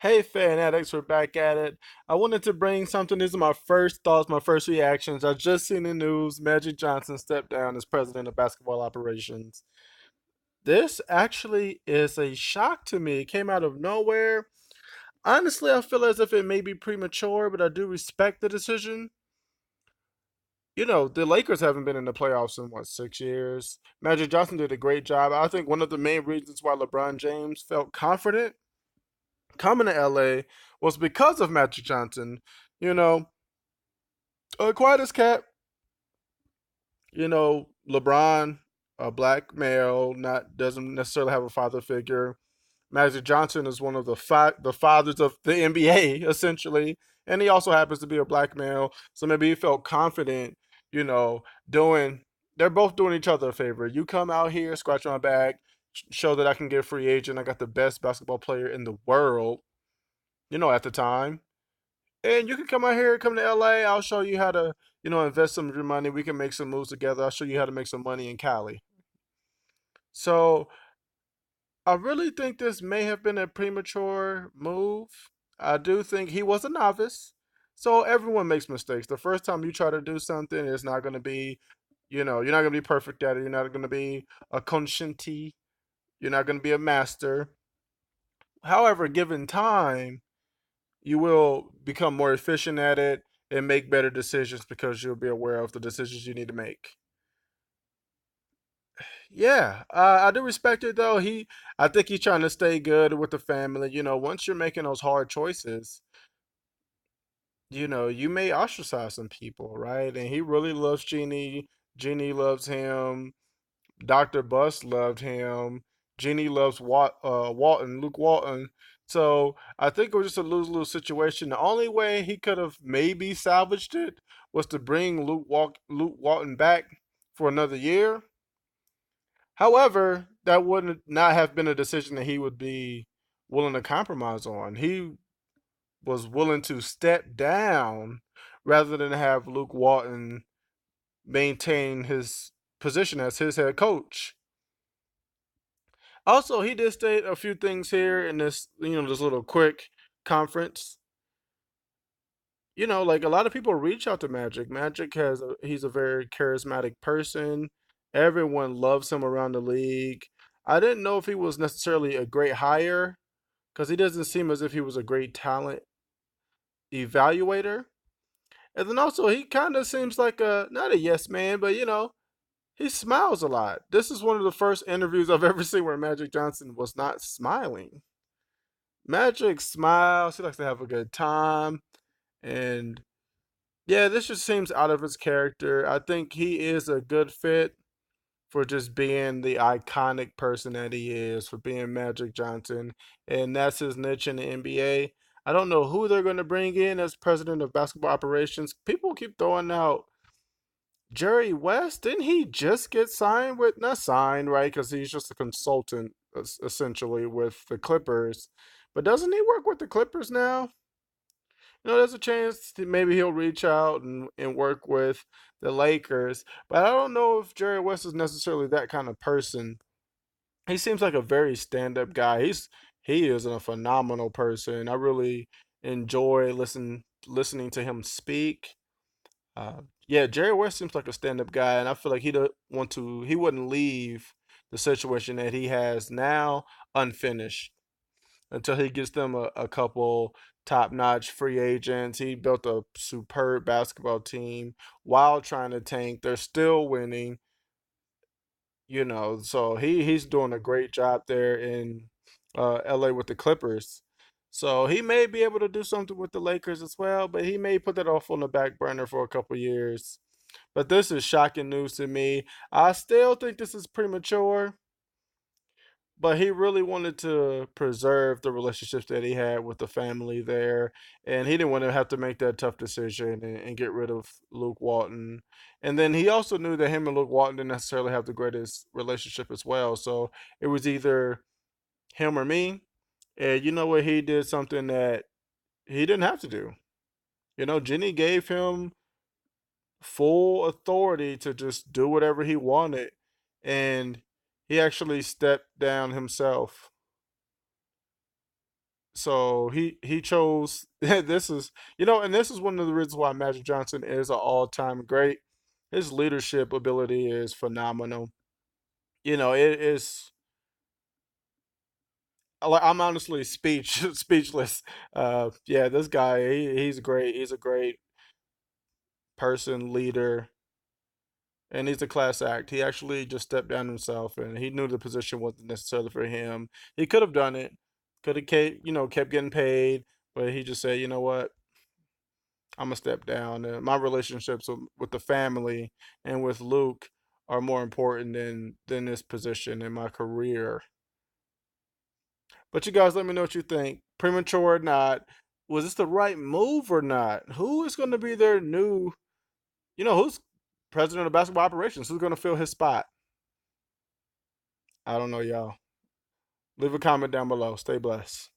Hey, fan addicts, we're back at it. I wanted to bring something. These are my first thoughts, my first reactions. I just seen the news. Magic Johnson stepped down as president of basketball operations. This actually is a shock to me. It came out of nowhere. Honestly, I feel as if it may be premature, but I do respect the decision. The Lakers haven't been in the playoffs in what, 6 years? Magic Johnson did a great job. I think one of the main reasons why LeBron James felt confident coming to LA was because of Magic Johnson. You know, quiet as cat. LeBron, a black male, not doesn't necessarily have a father figure. Magic Johnson is one of the fathers of the NBA essentially, and he also happens to be a black male. So maybe he felt confident, you know, doing. They're both doing each other a favor. You come out here, scratch my back, show that I can get a free agent. I got the best basketball player in the world. At the time, and you can come out here, come to LA. I'll show you how to, invest some of your money. We can make some moves together. I'll show you how to make some money in Cali. So I really think this may have been a premature move. I do think he was a novice. So everyone makes mistakes. The first time you try to do something, it's not going to be, you're not going to be perfect at it. You're not going to be a conscienti. You're not going to be a master. However, given time, you will become more efficient at it and make better decisions because you'll be aware of the decisions you need to make. Yeah, I do respect it though. I think he's trying to stay good with the family. Once you're making those hard choices, you may ostracize some people, right? And he really loves Jeannie. Jeannie loves him. Dr. Bus loved him. Jeannie loves Walton, Luke Walton. So I think it was just a lose-lose situation. The only way he could have maybe salvaged it was to bring Luke Walton back for another year. However, that wouldn't not have been a decision that he would be willing to compromise on. He was willing to step down rather than have Luke Walton maintain his position as his head coach. Also, he did state a few things here in this little quick conference. Like a lot of people reach out to Magic. He's a very charismatic person. Everyone loves him around the league. I didn't know if he was necessarily a great hire because he doesn't seem as if he was a great talent evaluator. And then also, he kind of seems like not a yes man, but he smiles a lot. This is one of the first interviews I've ever seen where Magic Johnson was not smiling. Magic smiles. He likes to have a good time. And yeah, this just seems out of his character. I think he is a good fit for just being the iconic person that he is, for being Magic Johnson. And that's his niche in the NBA. I don't know who they're going to bring in as president of basketball operations. People keep throwing out Jerry West. Didn't he just get signed with, not signed, right? Because he's just a consultant essentially with the Clippers. But doesn't he work with the Clippers now? There's a chance that maybe he'll reach out and work with the Lakers. But I don't know if Jerry West is necessarily that kind of person. He seems like a very stand up guy. He is a phenomenal person. I really enjoy listening to him speak. Yeah, Jerry West seems like a stand up guy, and I feel like he wouldn't leave the situation that he has now unfinished until he gets them a couple top notch free agents. He built a superb basketball team while trying to tank. They're still winning, so he's doing a great job there in LA with the Clippers. So he may be able to do something with the Lakers as well, but he may put that off on the back burner for a couple years. But this is shocking news to me. I still think this is premature, but he really wanted to preserve the relationships that he had with the family there, and he didn't want to have to make that tough decision and get rid of Luke Walton. And then he also knew that him and Luke Walton didn't necessarily have the greatest relationship as well, so it was either him or me. And you know what? He did something that he didn't have to do. Jenny gave him full authority to just do whatever he wanted, and he actually stepped down himself. So he chose this is and this is one of the reasons why Magic Johnson is an all-time great. His leadership ability is phenomenal. It is like I'm honestly speechless. Yeah, this guy he's great. He's a great person, leader, and he's a class act. He actually just stepped down himself, and he knew the position wasn't necessarily for him. He could have done it, could have kept getting paid, but he just said, you know what, I'm gonna step down. And my relationships with the family and with Luke are more important than this position in my career. But you guys, let me know what you think. Premature or not, was this the right move or not? Who is going to be their new, who's president of basketball operations? Who's going to fill his spot? I don't know, y'all. Leave a comment down below. Stay blessed.